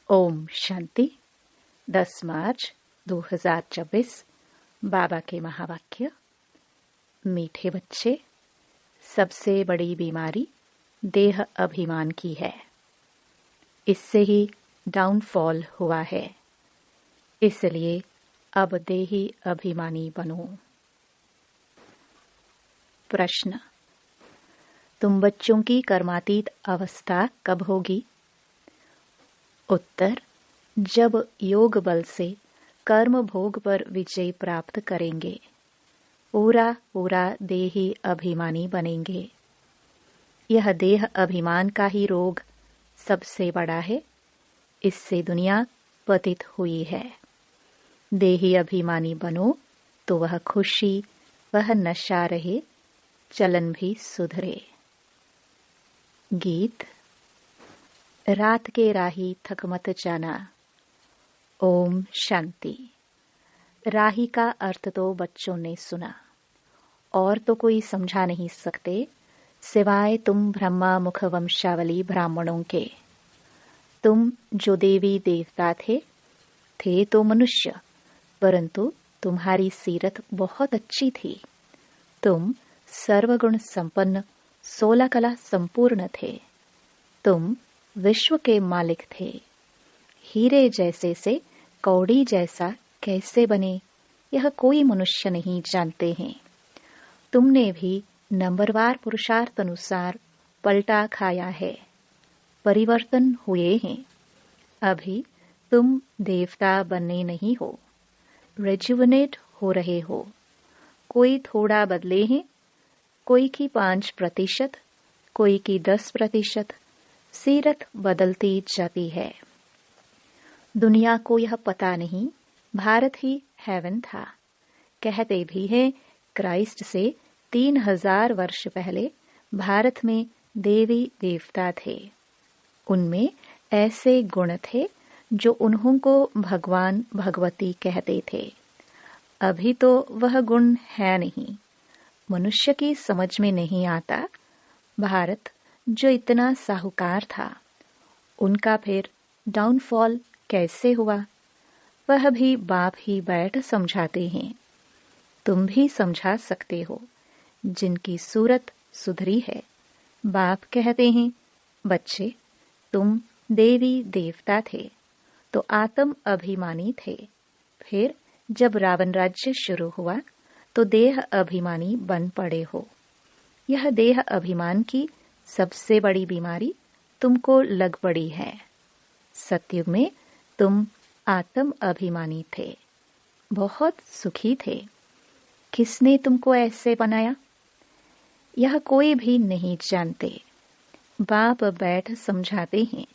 ओम शांति। 10 मार्च 2024। बाबा के महावाक्य। मीठे बच्चे, सबसे बड़ी बीमारी देह अभिमान की है। इससे ही डाउनफॉल हुआ है। इसलिए अब देही अभिमानी बनो। प्रश्न: तुम बच्चों की कर्मातीत अवस्था कब होगी? उत्तर: जब योग बल से कर्म भोग पर विजय प्राप्त करेंगे, पूरा पूरा देही अभिमानी बनेंगे। यह देह अभिमान का ही रोग सबसे बड़ा है। इससे दुनिया पतित हुई है। देही अभिमानी बनो तो वह खुशी, वह नशा रहे, चलन भी सुधरे। गीत। रात के राही थक मत जाना। ओम शांति। राही का अर्थ तो बच्चों ने सुना, और तो कोई समझा नहीं सकते सिवाय तुम ब्रह्मा मुख वंशावली ब्राह्मणों के। तुम जो देवी देवता थे तो मनुष्य, परंतु तुम्हारी सीरत बहुत अच्छी थी। तुम सर्वगुण संपन्न, 16 कला संपूर्ण थे। तुम विश्व के मालिक थे। हीरे जैसे से कौड़ी जैसा कैसे बने, यह कोई मनुष्य नहीं जानते हैं। तुमने भी नंबरवार पुरुषार्थ अनुसार पलटा खाया है, परिवर्तन हुए हैं। अभी तुम देवता बनने नहीं हो, रेजुवनेट हो रहे हो। कोई थोड़ा बदले हैं, कोई की 5%, कोई की 10%। सीरत बदलती जाती है। दुनिया को यह पता नहीं भारत ही हेवन था। कहते भी हैं क्राइस्ट से 3000 वर्ष पहले भारत में देवी देवता थे। उनमें ऐसे गुण थे जो उन्हों को भगवान भगवती कहते थे। अभी तो वह गुण है नहीं। मनुष्य की समझ में नहीं आता। भारत जो इतना साहूकार था, उनका फिर डाउनफॉल कैसे हुआ? वह भी बाप ही बैठ समझाते हैं। तुम भी समझा सकते हो जिनकी सूरत सुधरी है। बाप कहते हैं, बच्चे तुम देवी देवता थे तो आत्म अभिमानी थे। फिर जब रावण राज्य शुरू हुआ तो देह अभिमानी बन पड़े हो। यह देह अभिमान की सबसे बड़ी बीमारी तुमको लग पड़ी है। सतयुग में तुम आत्म अभिमानी थे, बहुत सुखी थे। किसने तुमको ऐसे बनाया? यह कोई भी नहीं जानते। बाप बैठ समझाते हैं,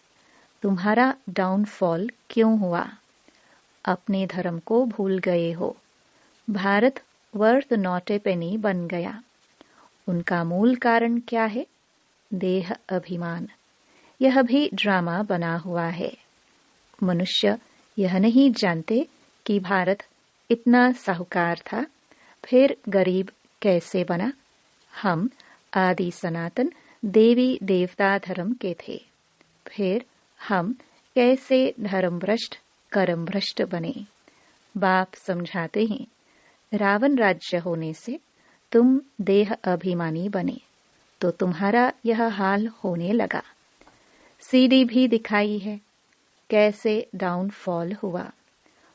तुम्हारा डाउनफॉल क्यों हुआ? अपने धर्म को भूल गए हो। भारत वर्थ नॉट ए पेनी बन गया। उनका मूल कारण क्या है? देह अभिमान। यह भी ड्रामा बना हुआ है। मनुष्य यह नहीं जानते कि भारत इतना साहूकार था, फिर गरीब कैसे बना। हम आदि सनातन देवी देवता धर्म के थे, फिर हम कैसे धर्म भ्रष्ट कर्म भ्रष्ट बने। बाप समझाते हैं, रावण राज्य होने से तुम देह अभिमानी बने तो तुम्हारा यह हाल होने लगा। सीडी भी दिखाई है कैसे डाउनफॉल हुआ।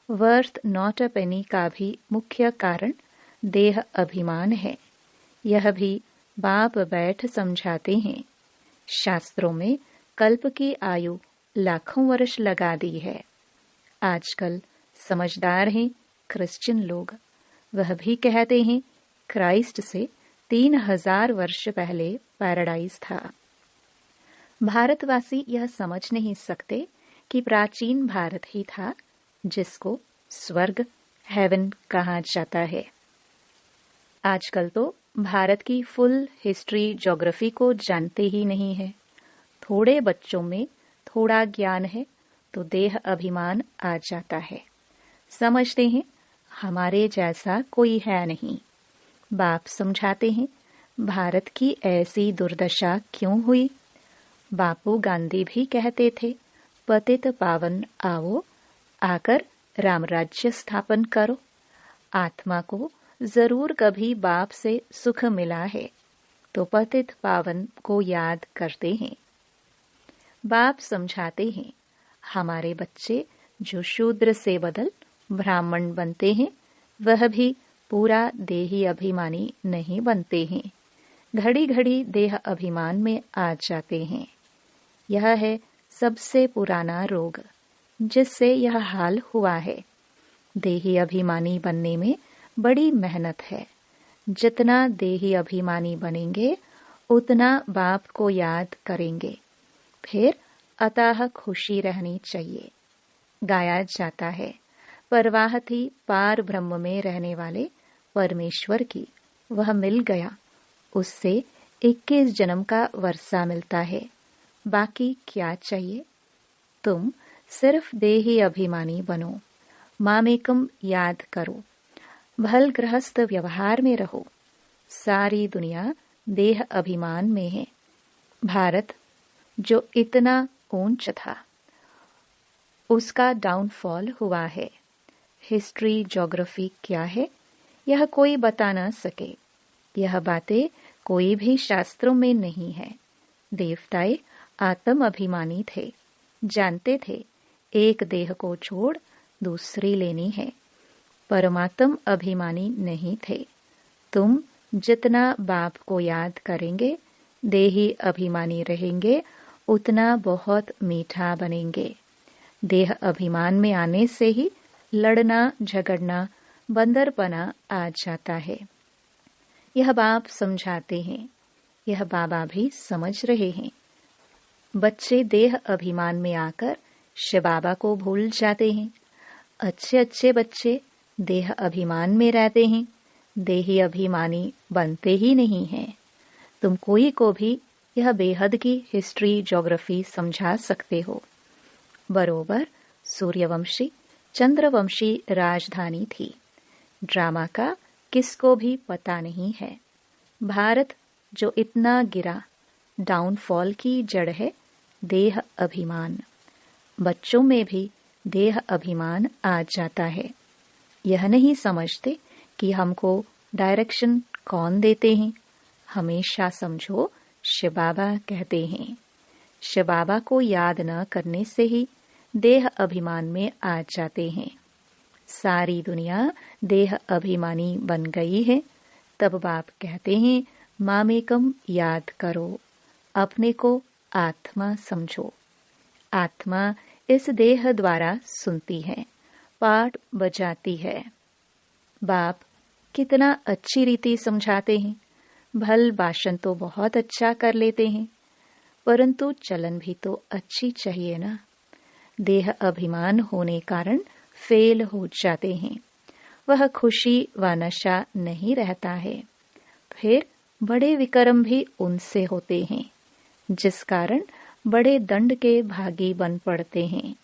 वर्थ नॉट अ पेनी का भी मुख्य कारण देह अभिमान है। यह भी बाप बैठ समझाते हैं। शास्त्रों में कल्प की आयु लाखों वर्ष लगा दी है। आजकल समझदार हैं क्रिश्चियन लोग। वह भी कहते हैं क्राइस्ट से 3000 वर्ष पहले पैराडाइज था। भारतवासी यह समझ नहीं सकते कि प्राचीन भारत ही था जिसको स्वर्ग हेवन कहा जाता है। आजकल तो भारत की फुल हिस्ट्री ज्योग्राफी को जानते ही नहीं है। थोड़े बच्चों में थोड़ा ज्ञान है तो देह अभिमान आ जाता है। समझते हैं हमारे जैसा कोई है नहीं। बाप समझाते हैं, भारत की ऐसी दुर्दशा क्यों हुई? बापू गांधी भी कहते थे, पतित पावन आओ, आकर राम राज्य स्थापन करो। आत्मा को जरूर कभी बाप से सुख मिला है, तो पतित पावन को याद करते हैं। बाप समझाते हैं, हमारे बच्चे जो शूद्र से बदल ब्राह्मण बनते हैं, वह भी पूरा देही अभिमानी नहीं बनते हैं। घड़ी घड़ी देह अभिमान में आ जाते हैं। यह है सबसे पुराना रोग, जिससे यह हाल हुआ है। देही अभिमानी बनने में बड़ी मेहनत है। जितना देही अभिमानी बनेंगे, उतना बाप को याद करेंगे। फिर अतः खुशी रहनी चाहिए। गाया जाता है, परवाह थी पार ब्रह्म में रहने वाले परमेश्वर की, वह मिल गया, उससे 21 जन्म का वर्षा मिलता है। बाकी क्या चाहिए? तुम सिर्फ देही अभिमानी बनो, मामेकम याद करो, भल गृहस्थ व्यवहार में रहो। सारी दुनिया देह अभिमान में है। भारत जो इतना ऊंच था, उसका डाउनफॉल हुआ है। हिस्ट्री ज्योग्राफी क्या है, यह कोई बता न सके। यह बातें कोई भी शास्त्रों में नहीं है। देवताएं आत्म अभिमानी थे, जानते थे एक देह को छोड़ दूसरी लेनी है। परमात्म अभिमानी नहीं थे। तुम जितना बाप को याद करेंगे, देही अभिमानी रहेंगे, उतना बहुत मीठा बनेंगे। देह अभिमान में आने से ही लड़ना झगड़ना बंदरपना आ जाता है। यह बाप समझाते हैं, यह बाबा भी समझ रहे हैं। बच्चे देह अभिमान में आकर शिव बाबा को भूल जाते हैं। अच्छे अच्छे बच्चे देह अभिमान में रहते हैं, देही अभिमानी बनते ही नहीं हैं। तुम कोई को भी यह बेहद की हिस्ट्री ज्योग्राफी समझा सकते हो। बरोबर सूर्यवंशी चंद्रवंशी राजधानी थी। ड्रामा का किसको भी पता नहीं है। भारत जो इतना गिरा, डाउनफॉल की जड़ है देह अभिमान। बच्चों में भी देह अभिमान आ जाता है। यह नहीं समझते कि हमको डायरेक्शन कौन देते हैं। हमेशा समझो शिव बाबा कहते हैं। शिव बाबा को याद न करने से ही देह अभिमान में आ जाते हैं। सारी दुनिया देह अभिमानी बन गई है। तब बाप कहते हैं, मामेकम याद करो, अपने को आत्मा समझो। आत्मा इस देह द्वारा सुनती है, पाठ बजाती है। बाप कितना अच्छी रीति समझाते हैं। भल भाषण तो बहुत अच्छा कर लेते हैं, परंतु चलन भी तो अच्छी चाहिए ना। देह अभिमान होने कारण फेल हो जाते हैं। वह खुशी व नशा नहीं रहता है। फिर बड़े विक्रम भी उनसे होते हैं, जिस कारण बड़े दंड के भागी बन पड़ते हैं।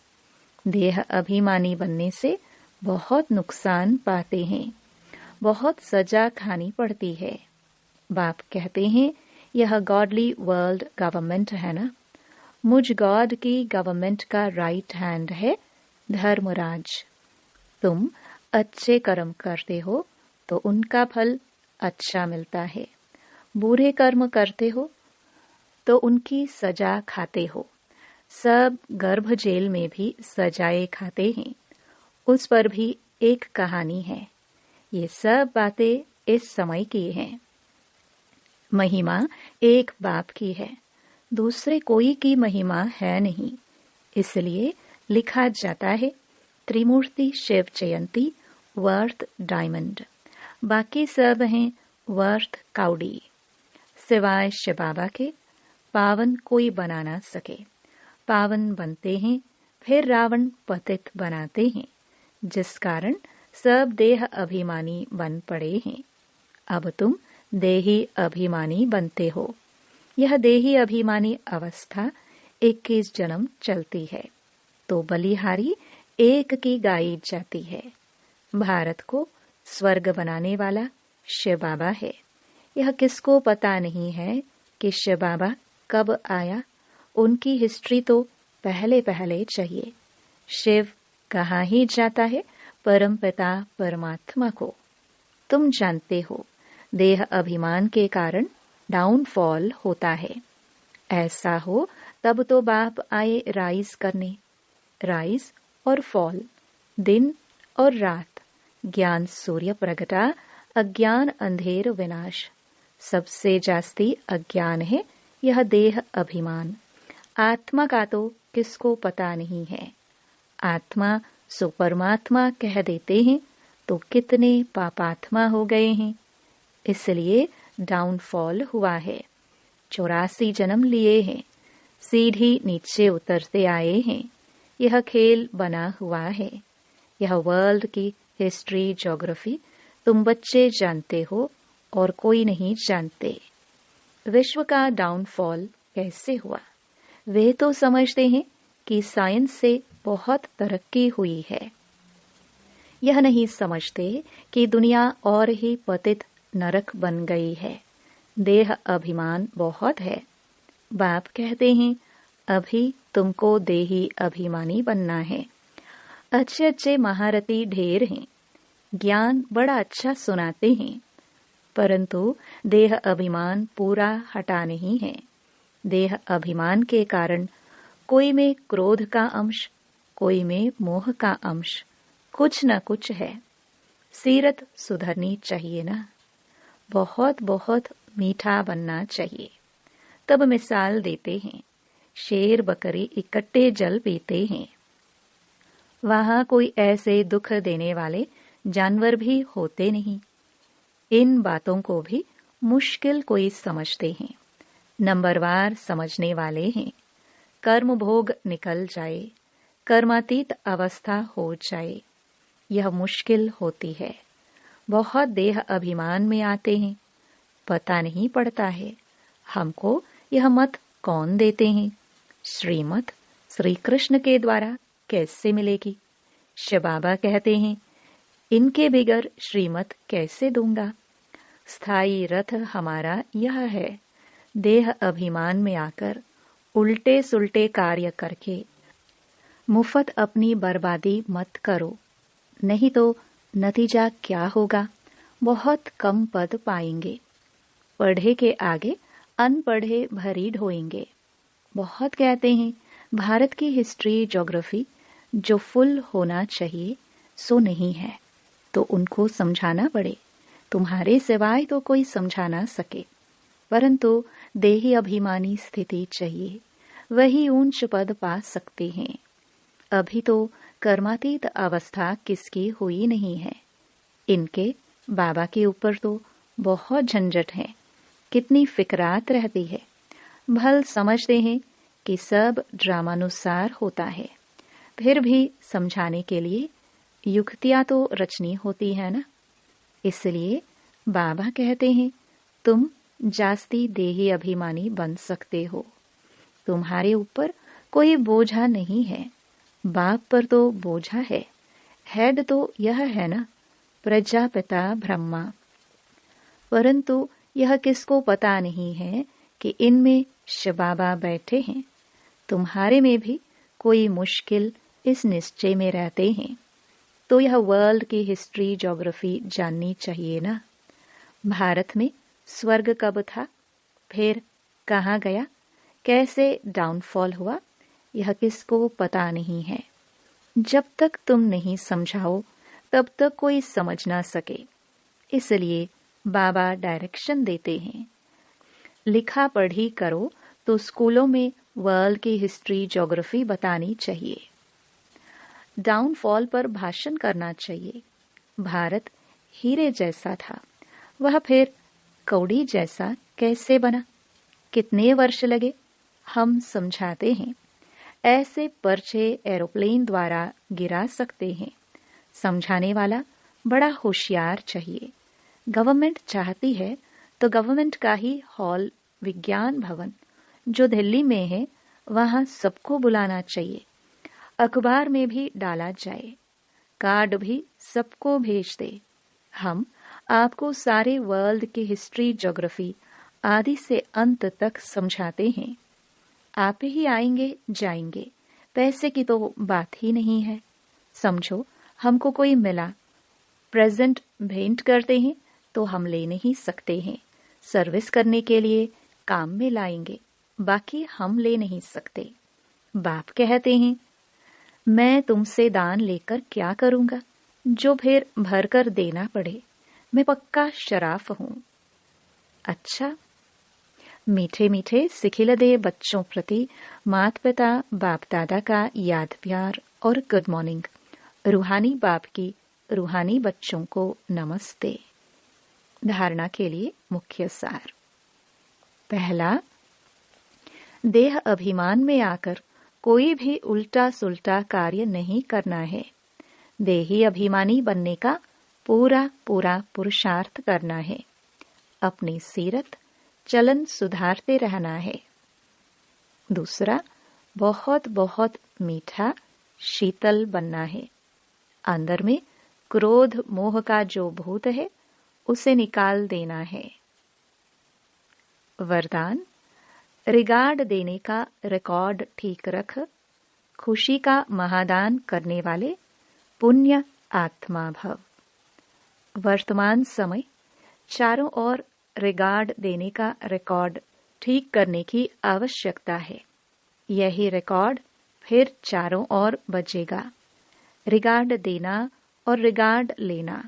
देह अभिमानी बनने से बहुत नुकसान पाते हैं, बहुत सजा खानी पड़ती है। बाप कहते हैं, यह गॉडली वर्ल्ड गवर्नमेंट है ना। मुझ गॉड की गवर्नमेंट का राइट हैंड है धर्मराज। तुम अच्छे कर्म करते हो तो उनका फल अच्छा मिलता है। बुरे कर्म करते हो तो उनकी सजा खाते हो। सब गर्भ जेल में भी सजाएं खाते हैं। उस पर भी एक कहानी है। ये सब बातें इस समय की हैं। महिमा एक बाप की है, दूसरे कोई की महिमा है नहीं। इसलिए लिखा जाता है, त्रिमूर्ति शिव जयंती वर्थ डायमंड, बाकी सब हैं वर्थ काउडी। सिवाय शिव बाबा के पावन कोई बना ना सके। पावन बनते हैं, फिर रावण पतित बनाते हैं, जिस कारण सब देह अभिमानी बन पड़े हैं। अब तुम देही अभिमानी बनते हो। यह देही अभिमानी अवस्था 21 जन्म चलती है, तो बलिहारी एक की गाई जाती है। भारत को स्वर्ग बनाने वाला शिव बाबा है। यह किसको पता नहीं है कि शिव बाबा कब आया। उनकी हिस्ट्री तो पहले पहले चाहिए। शिव कहाँ ही जाता है? परमपिता परमात्मा को। तुम जानते हो, देह अभिमान के कारण डाउनफॉल होता है। ऐसा हो तब तो बाप आए राइज करने। राइज और फॉल, दिन और रात, ज्ञान सूर्य प्रगटा, अज्ञान अंधेर विनाश। सबसे जास्ती अज्ञान है यह देह अभिमान। आत्मा का तो किसको पता नहीं है। आत्मा सो परमात्मा कह देते हैं तो कितने पापात्मा हो गए हैं। इसलिए डाउनफॉल हुआ है। 84 जन्म लिए हैं, सीढ़ी नीचे उतरते आए हैं। यह खेल बना हुआ है। यह वर्ल्ड की हिस्ट्री ज्योग्राफी तुम बच्चे जानते हो और कोई नहीं जानते। विश्व का डाउनफॉल कैसे हुआ? वे तो समझते हैं कि साइंस से बहुत तरक्की हुई है। यह नहीं समझते कि दुनिया और ही पतित नरक बन गई है। देह अभिमान बहुत है। बाप कहते हैं अभी तुमको देही अभिमानी बनना है। अच्छे अच्छे महारथी ढेर हैं, ज्ञान बड़ा अच्छा सुनाते हैं, परंतु देह अभिमान पूरा हटा नहीं है। देह अभिमान के कारण कोई में क्रोध का अंश, कोई में मोह का अंश, कुछ न कुछ है। सीरत सुधरनी चाहिए ना। बहुत बहुत मीठा बनना चाहिए। तब मिसाल देते हैं, शेर बकरी इकट्ठे जल पीते हैं। वहां कोई ऐसे दुख देने वाले जानवर भी होते नहीं। इन बातों को भी मुश्किल कोई समझते हैं। नंबरवार समझने वाले हैं। कर्म भोग निकल जाए, कर्मातीत अवस्था हो जाए, यह मुश्किल होती है। बहुत देह अभिमान में आते हैं, पता नहीं पड़ता है। हमको यह मत कौन देते हैं? श्रीमत श्री कृष्ण के द्वारा कैसे मिलेगी? शिव बाबा कहते हैं इनके बिगर श्रीमत कैसे दूंगा? स्थायी रथ हमारा यह है। देह अभिमान में आकर उल्टे सुल्टे कार्य करके मुफ्त अपनी बर्बादी मत करो, नहीं तो नतीजा क्या होगा? बहुत कम पद पाएंगे। पढ़े के आगे अनपढ़े भरी ढोएंगे। बहुत कहते हैं भारत की हिस्ट्री ज्योग्राफी जो फुल होना चाहिए सो नहीं है, तो उनको समझाना पड़े। तुम्हारे सिवाय तो कोई समझा ना सके। परंतु देही अभिमानी स्थिति चाहिए, वही ऊंच पद पा सकते हैं। अभी तो कर्मातीत अवस्था किसकी हुई नहीं है। इनके बाबा के ऊपर तो बहुत झंझट है, कितनी फिक्रात रहती है। भल समझते हैं कि सब ड्रामानुसार होता है, फिर भी समझाने के लिए युक्तियां तो रचनी होती है ना। इसलिए बाबा कहते हैं तुम जास्ती देही अभिमानी बन सकते हो। तुम्हारे ऊपर कोई बोझा नहीं है। बाप पर तो बोझा है। हेड तो यह है ना, प्रजापिता ब्रह्मा। परंतु यह किसको पता नहीं है कि इनमें शिव बाबा बैठे हैं। तुम्हारे में भी कोई मुश्किल इस निश्चय में रहते हैं, तो यह वर्ल्ड की हिस्ट्री ज्योग्राफी जाननी चाहिए ना। भारत में स्वर्ग कब था, फिर कहाँ गया, कैसे डाउनफॉल हुआ, यह किसको पता नहीं है। जब तक तुम नहीं समझाओ तब तक कोई समझ ना सके। इसलिए बाबा डायरेक्शन देते हैं, लिखा पढ़ी करो तो स्कूलों में वर्ल्ड की हिस्ट्री ज्योग्राफी बतानी चाहिए। डाउनफॉल पर भाषण करना चाहिए। भारत हीरे जैसा था, वह फिर कौड़ी जैसा कैसे बना? कितने वर्ष लगे? हम समझाते हैं। ऐसे पर्चे एरोप्लेन द्वारा गिरा सकते हैं। समझाने वाला बड़ा होशियार चाहिए। गवर्नमेंट चाहती है तो गवर्नमेंट का ही हॉल विज्ञान भवन जो दिल्ली में है वहां सबको बुलाना चाहिए। अखबार में भी डाला जाए, कार्ड भी सबको भेज दे। हम आपको सारे वर्ल्ड की हिस्ट्री ज्योग्राफी आदि से अंत तक समझाते हैं। आप ही आएंगे जाएंगे, पैसे की तो बात ही नहीं है। समझो हमको कोई मिला, प्रेजेंट भेंट करते हैं तो हम ले नहीं सकते हैं, सर्विस करने के लिए काम में लाएंगे, बाकी हम ले नहीं सकते। बाप कहते हैं मैं तुमसे दान लेकर क्या करूंगा, जो फिर भर कर देना पड़े। मैं पक्का शराफ हूं। अच्छा, मीठे मीठे सिखिलदे बच्चों प्रति माता पिता बाप दादा का याद प्यार और गुड मॉर्निंग। रूहानी बाप की रूहानी बच्चों को नमस्ते। धारणा के लिए मुख्य सार। पहला, देह अभिमान में आकर कोई भी उल्टा सुल्टा कार्य नहीं करना है। देही अभिमानी बनने का पूरा पूरा पुरुषार्थ करना है। अपनी सीरत चलन सुधारते रहना है। दूसरा, बहुत बहुत मीठा शीतल बनना है। अंदर में क्रोध मोह का जो भूत है उसे निकाल देना है। वरदान, रिगार्ड देने का रिकॉर्ड ठीक रख। खुशी का महादान करने वाले पुण्य आत्मा भव। वर्तमान समय चारों ओर रिगार्ड देने का रिकॉर्ड ठीक करने की आवश्यकता है। यही रिकॉर्ड फिर चारों ओर बजेगा। रिगार्ड देना और रिगार्ड लेना।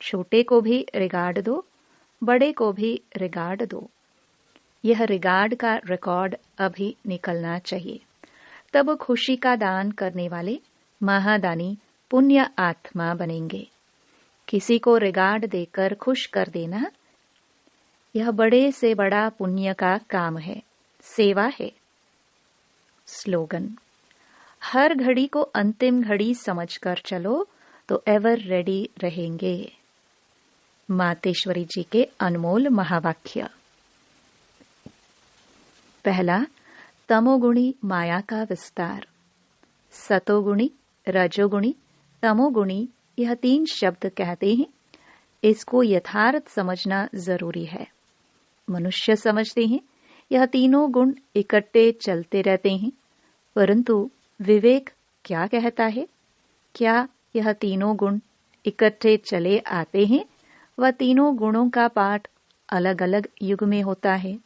छोटे को भी रिगार्ड दो, बड़े को भी रिगार्ड दो। यह रिगार्ड का रिकॉर्ड अभी निकलना चाहिए। तब खुशी का दान करने वाले महादानी पुण्य आत्मा बनेंगे। किसी को रिगार्ड देकर खुश कर देना, यह बड़े से बड़ा पुण्य का काम है, सेवा है। स्लोगन, हर घड़ी को अंतिम घड़ी समझकर चलो तो एवर रेडी रहेंगे। मातेश्वरी जी के अनमोल महावाक्य। पहला, तमोगुणी माया का विस्तार। सतोगुणी, रजोगुणी, तमोगुणी, यह 3 शब्द कहते हैं। इसको यथार्थ समझना जरूरी है। मनुष्य समझते हैं यह तीनों गुण इकट्ठे चलते रहते हैं, परंतु विवेक क्या कहता है? क्या यह तीनों गुण इकट्ठे चले आते हैं? वह तीनों गुणों का पाठ अलग अलग युग में होता है।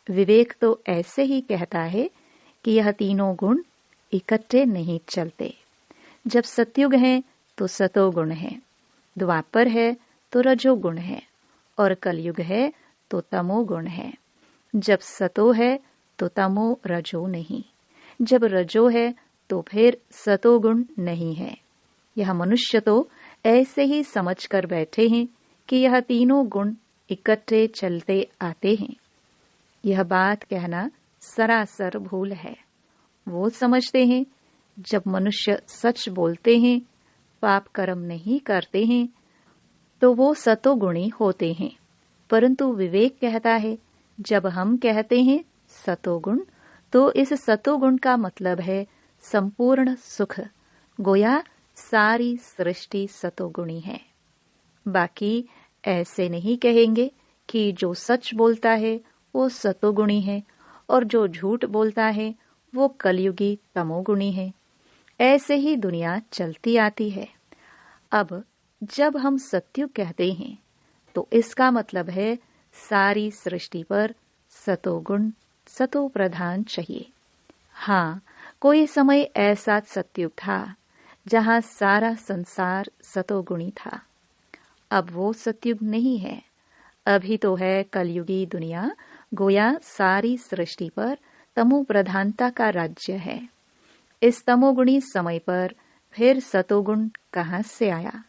विवेक तो ऐसे ही कहता है कि यह तीनों गुण इकट्ठे नहीं चलते। जब सतयुग है तो सतोगुण है, द्वापर है तो रजोगुण है, और कलयुग है तो तमोगुण है। जब सतो है तो तमो रजो नहीं, जब रजो है तो फिर सतोगुण नहीं है। यह मनुष्य तो ऐसे ही समझ कर बैठे हैं कि यह तीनों गुण इकट्ठे चलते आते हैं। यह बात कहना सरासर भूल है। वो समझते हैं जब मनुष्य सच बोलते हैं, पाप कर्म नहीं करते हैं, तो वो सतोगुणी होते हैं। परंतु विवेक कहता है जब हम कहते हैं सतोगुण, तो इस सतोगुण का मतलब है संपूर्ण सुख। गोया सारी सृष्टि सतोगुणी है। बाकी ऐसे नहीं कहेंगे कि जो सच बोलता है वो सतोगुणी है और जो झूठ बोलता है वो कलयुगी तमोगुणी है। ऐसे ही दुनिया चलती आती है। अब जब हम सत्युग कहते हैं तो इसका मतलब है सारी सृष्टि पर सतोगुण सतो प्रधान चाहिए। हाँ, कोई समय ऐसा सतयुग था जहाँ सारा संसार सतोगुणी था। अब वो सतयुग नहीं है। अभी तो है कलयुगी दुनिया, गोया सारी सृष्टि पर तमो प्रधानता का राज्य है। इस तमोगुणी समय पर फिर सतोगुण कहाँ से आया?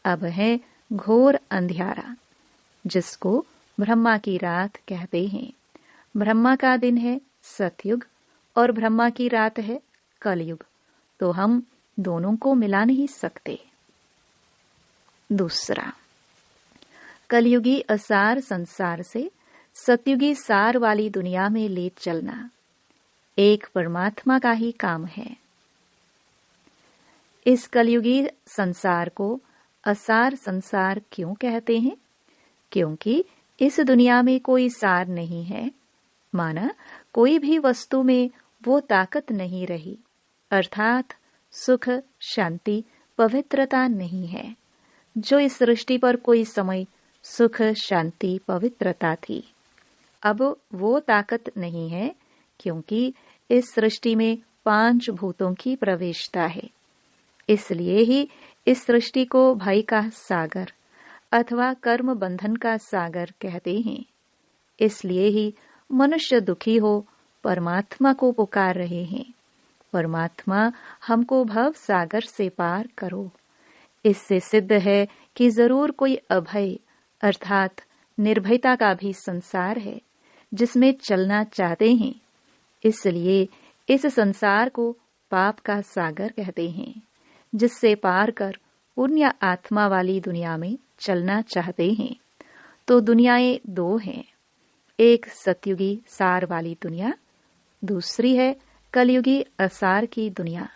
अब है घोर अंधियारा, जिसको ब्रह्मा की रात कहते हैं। ब्रह्मा का दिन है सतयुग और ब्रह्मा की रात है कलयुग, तो हम दोनों को मिला नहीं सकते। दूसरा, कलयुगी असार संसार से सतयुगी सार वाली दुनिया में ले चलना एक परमात्मा का ही काम है। इस कलयुगी संसार को असार संसार क्यों कहते हैं? क्योंकि इस दुनिया में कोई सार नहीं है। माना कोई भी वस्तु में वो ताकत नहीं रही अर्थात सुख, शांति, पवित्रता नहीं है। जो इस सृष्टि पर कोई समय सुख, शांति, पवित्रता थी, अब वो ताकत नहीं है, क्योंकि इस सृष्टि में 5 भूतों की प्रवेशता है। इसलिए ही इस सृष्टि को भय का सागर अथवा कर्म बंधन का सागर कहते हैं। इसलिए ही मनुष्य दुखी हो परमात्मा को पुकार रहे हैं, परमात्मा हमको भव सागर से पार करो। इससे सिद्ध है कि जरूर कोई अभय अर्थात निर्भयता का भी संसार है जिसमें चलना चाहते हैं। इसलिए इस संसार को पाप का सागर कहते हैं, जिससे पार कर पुण्य आत्मा वाली दुनिया में चलना चाहते हैं। तो दुनियाएं 2 हैं, एक सतयुगी सार वाली दुनिया, दूसरी है कलयुगी असार की दुनिया।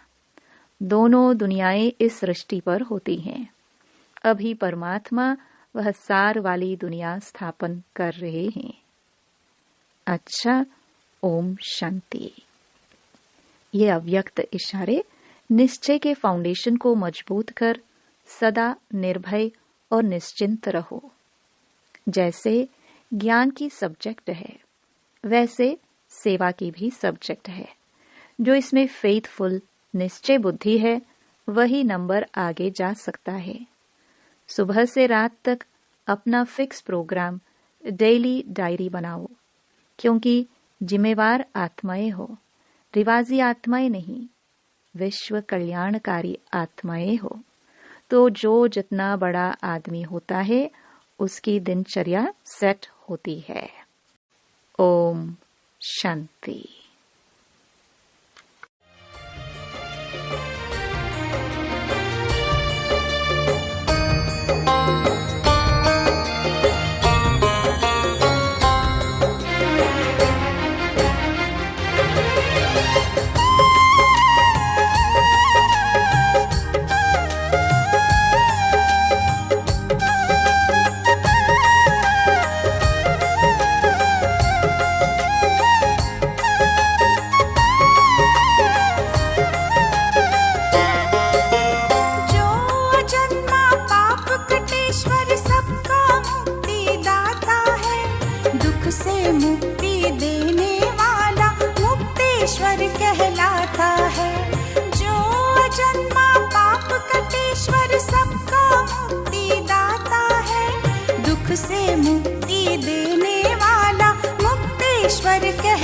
दोनों दुनियाएं इस सृष्टि पर होती हैं। अभी परमात्मा वह सार वाली दुनिया स्थापन कर रहे हैं। अच्छा, ओम शांति। ये अव्यक्त इशारे निश्चय के फाउंडेशन को मजबूत कर सदा निर्भय और निश्चिंत रहो। जैसे ज्ञान की सब्जेक्ट है, वैसे सेवा की भी सब्जेक्ट है। जो इसमें फेथफुल निश्चय बुद्धि है, वही नंबर आगे जा सकता है। सुबह से रात तक अपना फिक्स प्रोग्राम डेली डायरी बनाओ, क्योंकि जिम्मेवार आत्माएं हो, रिवाजी आत्माएं नहीं, विश्व कल्याणकारी आत्माएं हो। तो जो जितना बड़ा आदमी होता है, उसकी दिनचर्या सेट होती है। ओम शांति। से मुक्ति देने वाला मुक्तेश्वर कह